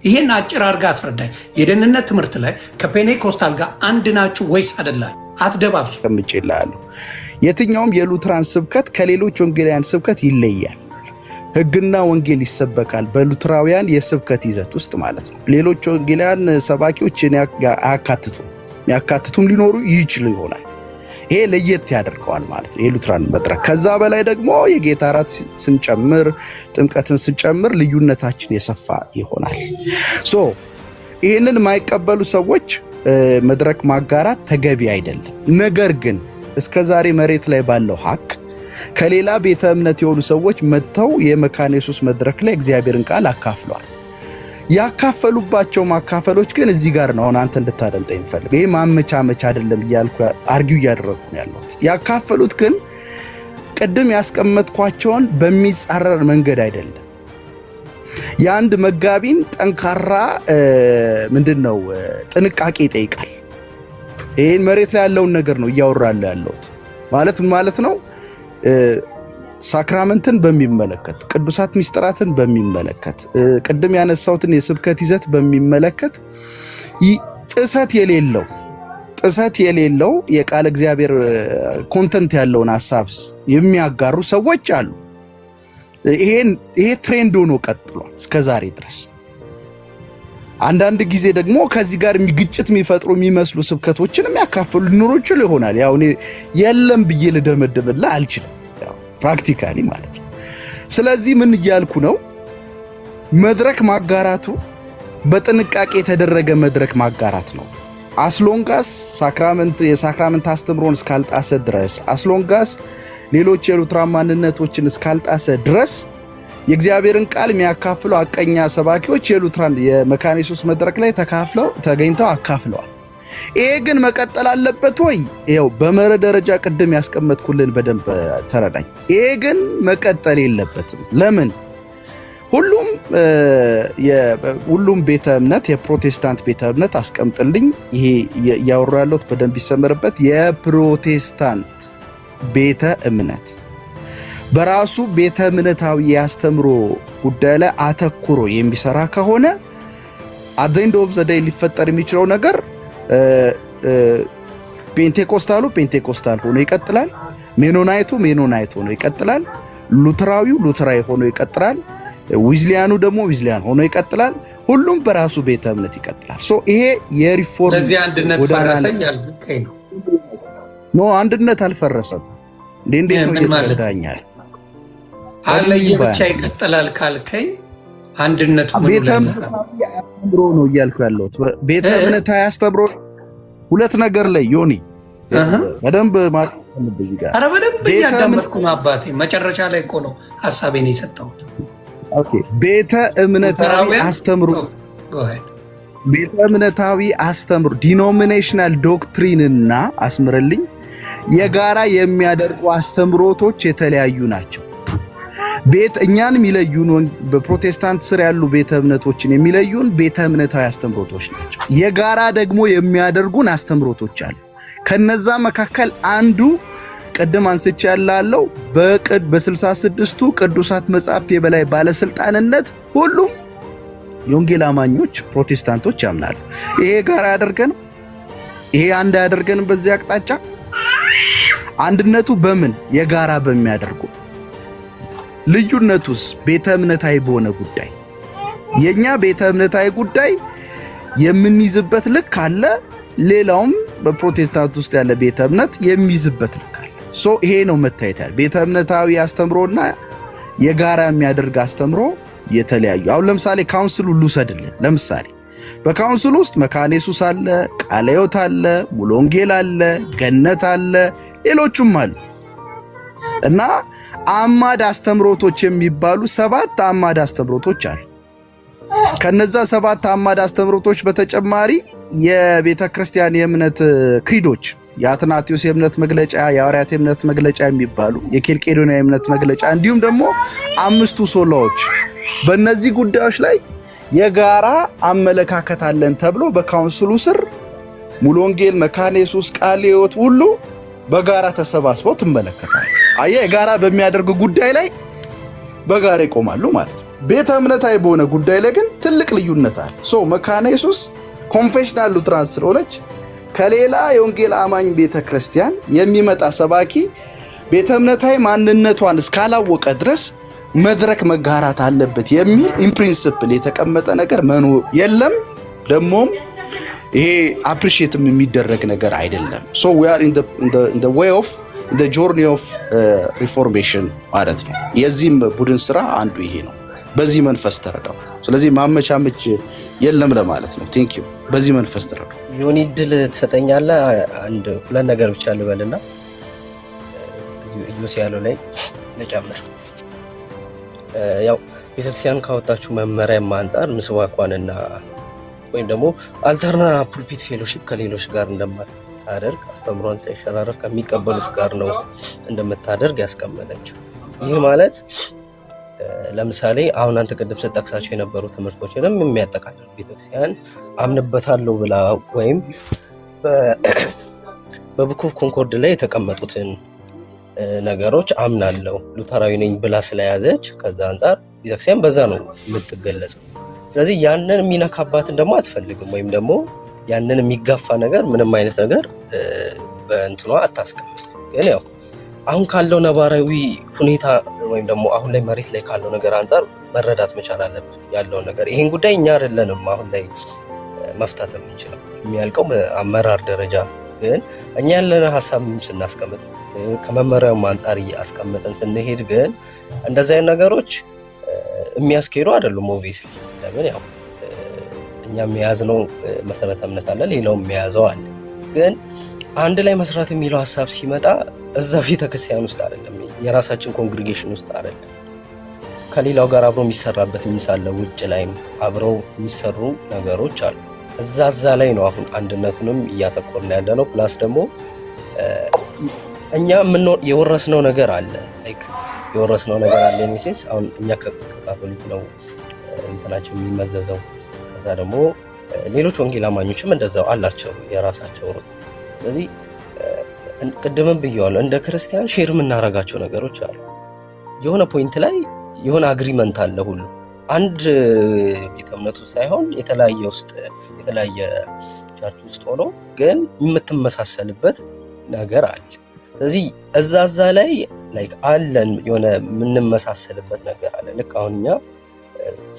ይሄን አጭር አድርጋ አስረዳኝ። የደህንነት ትምህርት ላይ ከፔኔኮስታል ጋር አንድ ናችሁ ወይስ አይደላችሁ? አትደባብሱ። ከምጭላለሁ የትኛውም የሉትራን ስብከት ከሌሎች ወንጌላውያን ስብከት ይለያል። ሕግና ወንጌል ይሰበካል በሉትራውያን የስብከት ይዘት ውስጥ ማለት ነው። ሌሎች ወንጌላውያን ሰባኪዎች ያካትቱም ሊኖሩ ይችሉ ይሆናል። ይሄ ለየት ያደርገዋል ማለት ነው የሉትራን መድረክ። ከዛ በላይ ደግሞ የጌታ እራት ስንጨምር ጥምቀትን ስንጨምር ልዩነታችን የሰፋ ይሆናል። ይህንን የማይቀበሉ ሰዎች መድረክ ማጋራት ተገቢ አይደለም። ነገር ግን እስከዛሬ መሬት ላይ ባለው ሀቅ ከሌላ ቤተ እምነት የሆኑ ሰዎች መጥተው የመካነ ኢየሱስ መድረክ ላይ እግዚአብሔርን ቃል አካፍለዋል። ያካፈሉባቸው ማካፈሎች ግን እዚህ ጋር ነው አንተ እንድታደምጠኝ ፈልግ። ይሄ ማመቻመቻ አይደለም እያልኩ አርጊው እያደረኩ ነው ያለሁት። ያካፈሉት ግን ቅድም ያስቀመጥኳቸውን በሚጻረር መንገድ አይደለም። የአንድ መጋቢን ጠንካራ ምንድነው ጥንቃቄ ይጠይቃል። ይሄን መሬት ላይ ያለውን ነገር ነው እያወራለሁ ያለሁት። ማለት ነው ሳክራመንትን በሚመለከት ቅዱሳት ሚስጥራትን በሚመለከት ቅድም ያነሳሁትን የስብከት ይዘት በሚመለከት ጥሰት የሌለው የቃል እግዚአብሔር ኮንተንት ያለውን ሐሳብ የሚያጋሩ ሰዎች አሉ። ይሄ ትሬንድ ሆኖ ቀጥሏል እስከዛሬ ድረስ። አንዳንድ ጊዜ ደግሞ ከዚህ ጋር ግጭት የሚፈጥሩ የሚመስሉ ስብከቶችን የሚያካፍሉ ሊኖሩ ይችላል ይሆናል። ያው እኔ የለም ብዬ ልደመድብልህ አልችልም ፕራክቲካሊ ማለት ነው። ስለዚህ ምን እያልኩ ነው? መድረክ ማጋራቱ በጥንቃቄ የተደረገ መድረክ ማጋራት ነው። አስሎንጋስ የሳክራመንት አስተምሮን እስካልጣሰ ድረስ አስሎንጋስ ሌሎች የሉትራን ማንነቶችን እስካልጣሰ ድረስ የእግዚአብሔርን ቃል የሚያካፍሉ አቀኛ ሰባኪዎች የሉትራን የመካነ ኢየሱስ መድረክ ላይ ተገኝተው አካፍለዋል። ይሄ ግን መቀጠል አለበት ወይ? ይሄው በመርህ ደረጃ ቅድም ያስቀመጥኩልን በደንብ ተረዳኝ። ይሄ ግን መቀጠል የለበትም። ለምን? ሁሉም ቤተ እምነት የፕሮቴስታንት ቤተ እምነት አስቀምጥልኝ። ይሄ ያወራው ያለሁት በደንብ ይሰመርበት። የፕሮቴስታንት ቤተ እምነት በራሱ ቤተ እምነታዊ ያስተምሮ ጉዳይ ላይ አተኩሮ የሚሰራ ከሆነ አዘንድ ኦፍ ዘ ዴይ ሊፈጠር የሚችለው ነገር ፔንቴኮስታሉ ፔንቴኮስታል ሆኖ ይቀጥላል። ሜኖናይቱ ሆኖ ይቀጥላል። ሉትራዊው ሉትራዊ ሆኖ ይቀጥላል። ዊዝሊያኑ ደግሞ ዊዝሊያን ሆኖ ይቀጥላል። ሁሉም በራሱ ቤተ እምነት ይቀጥላል። ይሄ የሪፎርም ለዚህ አንድነት ፈረሰኛል ነው። አንድነት አልፈረሰም። እንዴት ነው ይታኛል? አለየ ብቻ ይቀጥላል ካልከኝ አንድነቱ ቤተ እምነታዊ አስተምሮ ነው እያልኩ ያለሁት። ቤተ እምነታዊ አስተምሮ ሁለት ነገር ላይ ዮኒ በደንብ ማለት ነው። በዚህ ጋር አረ በደንብ እያዳመጥኩ ነው አባቴ። መጨረሻ ላይ እኮ ነው ሐሳቤን የሰጠሁት። ኦኬ ቤተ እምነታዊ አስተምሮ ዲኖሚኔሽናል ዶክትሪንና አስምረልኝ የጋራ የሚያደርጉ አስተምሮቶች የተለያዩ ናቸው። እኛን የሚለዩን በፕሮቴስታንት ስር ያሉ ቤተ እምነቶችን የሚለዩን ቤተ እምነታዊ አስተምሮቶች ናቸው። የጋራ ደግሞ የሚያደርጉን አስተምሮቶች አሉ። ከነዛ መካከል አንዱ ቅድም አንስቼ ያለው በ66ቱ ቅዱሳት መጻሕፍት የበላይ ባለስልጣንነት ሁሉም የወንጌል አማኞች ፕሮቴስታንቶች ያምናሉ። ይሄ ጋራ ያደርገንም ይሄ አንድ ያደርገንም በዚህ አቅጣጫ አንድነቱ በምን የጋራ በሚያደርጉ ልዩነቱስ ቤተ እምነታዊ በሆነ ጉዳይ የኛ ቤተ እምነታዊ ጉዳይ የምንይዝበት ልክ አለ። ሌላውም በፕሮቴስታንት ውስጥ ያለ ቤተ እምነት የሚይዝበት ልክ አለ። ይሄ ነው መታየት ያለ ቤተ እምነታዊ አስተምሮና የጋራ የሚያደርግ አስተምሮ የተለያዩ። አሁን ለምሳሌ ካውንስሉ ልውሰድልን። ለምሳሌ በካውንስሉ ውስጥ መካነ ኢየሱስ አለ፣ ቃለ ሕይወት አለ፣ ሙሉ ወንጌል አለ፣ ገነት አለ፣ ሌሎችም አሉ እና አማድ አስተምሮቶች የሚባሉ 7 አማድ አስተምሮቶች አሉ። ከነዛ 7 አማድ አስተምሮቶች በተጨማሪ የቤተ ክርስቲያን የእምነት ክሪዶች የአትናቴዎስ የእምነት መግለጫ፣ የሐዋርያት የእምነት መግለጫ የሚባሉ የኬልቄዶንያ የእምነት መግለጫ እንዲሁም ደግሞ 5ቱ ሶላዎች በእነዚህ ጉዳዮች ላይ የጋራ አመለካከት አለን ተብሎ በካውንስሉ ስር ሙሉ ወንጌል፣ መካነ ኢየሱስ፣ ቃለ ሕይወት ሁሉ በጋራ ተሰባስበው ትመለከታለህ። የጋራ በሚያደርጉ ጉዳይ ላይ በጋራ ይቆማሉ ማለት ነው። ቤተ እምነታዊ በሆነ ጉዳይ ላይ ግን ትልቅ ልዩነት አለ። መካነ ኢየሱስ ኮንፌሽናል ሉትራን ስለሆነች ከሌላ የወንጌል አማኝ ቤተክርስቲያን የሚመጣ ሰባኪ ቤተ እምነታዊ ማንነቷን እስካላወቀ ድረስ መድረክ መጋራት አለበት የሚል ኢንፕሪንሲፕል የተቀመጠ ነገር መኖር የለም። ደግሞም ይሄ አፕሪሺየትም የሚደረግ ነገር አይደለም። we are in the way of the journey of reformation ማለት ነው። የዚህም ቡድን ስራ አንዱ ይሄ ነው። በዚህ መንፈስ ተረዳው። ስለዚህ ማመቻመች የለም ለማለት ነው። ቴንክ ዩ። በዚህ መንፈስ ተረዳው። ዮኒ ድል ትሰጠኛለህ? አንድ ሁለት ነገር ብቻ ልበልና እዚህ ያለው ላይ ልጨምር። ያው ቤተክርስቲያን ካወጣችሁ መመሪያም አንጻር ምስዋኳንና ወይም ደግሞ አልተርና ፑልፒት ፌሎሺፕ ከሌሎች ጋር እንደማታደርግ አስተምሯን ሳይሸራረፍ ከሚቀበሉት ጋር ነው እንደምታደርግ ያስቀመጠችው። ይህ ማለት ለምሳሌ አሁን አንተ ቅድም ስትጠቅሳቸው የነበሩ ትምህርቶችንም የሚያጠቃልል ቤተክርስቲያን አምንበታለሁ ብላ ወይም በቡክ ኦፍ ኮንኮርድ ላይ የተቀመጡትን ነገሮች አምናለሁ ሉተራዊ ነኝ ብላ ስለያዘች ከዛ አንጻር ቤተክርስቲያን በዛ ነው የምትገለጸው። ስለዚህ ያንን የሚነካባትን ደግሞ አትፈልግም፣ ወይም ደግሞ ያንን የሚጋፋ ነገር ምንም አይነት ነገር በእንትኗ አታስቀምጥ። ግን ያው አሁን ካለው ነባራዊ ሁኔታ ወይም ደግሞ አሁን ላይ መሬት ላይ ካለው ነገር አንጻር መረዳት መቻል አለብን ያለውን ነገር። ይሄን ጉዳይ እኛ አይደለንም አሁን ላይ መፍታት የምንችለው፣ የሚያልቀው በአመራር ደረጃ። ግን እኛ ያለን ሀሳብ ስናስቀምጥ ከመመሪያው አንጻር እያስቀመጠን ስንሄድ ግን እንደዚህ አይነት ነገሮች የሚያስኬዱ አይደሉም። ኦብቪስሊ ለምን ያው እኛም የያዝነው መሰረተ እምነት አለ፣ ሌላውም የያዘው አለ። ግን አንድ ላይ መስራት የሚለው ሀሳብ ሲመጣ እዛ ቤተክርስቲያን ውስጥ አይደለም፣ የራሳችን ኮንግሪጌሽን ውስጥ አይደለም፣ ከሌላው ጋር አብሮ የሚሰራበት ሚንስ አለ። ውጭ ላይም አብረው የሚሰሩ ነገሮች አሉ። እዛ ላይ ነው አሁን አንድነቱንም እያተኮርን ያለ ነው። ፕላስ ደግሞ እኛ የወረስነው ነገር አለ፣ ላይክ የወረስነው ነገር አለ። ኔሴንስ አሁን እኛ ከካቶሊክ ነው እንትናቸው የሚመዘዘው። ከዛ ደግሞ ሌሎች ወንጌል አማኞችም እንደዛው አላቸው የራሳቸው ሩት። ስለዚህ ቅድምም ብየዋለሁ፣ እንደ ክርስቲያን ሼር የምናረጋቸው ነገሮች አሉ። የሆነ ፖይንት ላይ የሆነ አግሪመንት አለ ሁሉ አንድ ቤተ እምነቱ ሳይሆን የተለያየ ቸርች ውስጥ ሆኖ ግን የምትመሳሰልበት ነገር አለ። ስለዚህ እዛ ላይ ላይክ አለን የሆነ የምንመሳሰልበት ነገር አለ። ልክ አሁን እኛ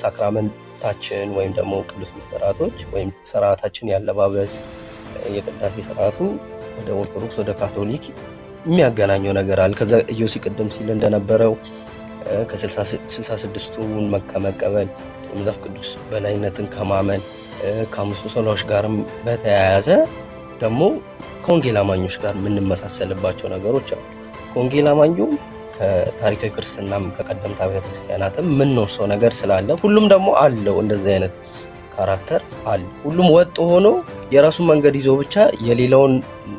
ሳክራመንታችን ወይም ደግሞ ቅዱስ ምስጢራቶች ወይም ስርዓታችን ያለባበስ የቅዳሴ ስርዓቱ ወደ ኦርቶዶክስ ወደ ካቶሊክ የሚያገናኘው ነገር አለ። ከዛ ኢዮሲ ቅድም ሲል እንደነበረው ከ66ቱን ከመቀበል የመጽሐፍ ቅዱስ በላይነትን ከማመን ከአምስቱ ሰላዎች ጋርም በተያያዘ ደግሞ ከወንጌል አማኞች ጋር የምንመሳሰልባቸው ነገሮች አሉ። ከወንጌል አማኙ ከታሪካዊ ክርስትናም ከቀደምት አብያተ ክርስቲያናትም የምንወርሰው ነገር ስላለ ሁሉም ደግሞ አለው እንደዚህ አይነት ካራክተር አለ። ሁሉም ወጥ ሆኖ የራሱን መንገድ ይዞ ብቻ የሌላውን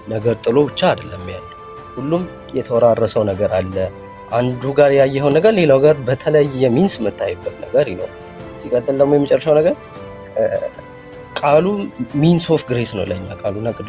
ነገር ጥሎ ብቻ አይደለም ያለው። ሁሉም የተወራረሰው ነገር አለ። አንዱ ጋር ያየኸው ነገር ሌላው ጋር በተለየ ሚንስ የምታይበት ነገር ይኖር። ሲቀጥል ደግሞ የመጨረሻው ነገር ቃሉ ሚንስ ኦፍ ግሬስ ነው ለኛ ቃሉና ቅዱስ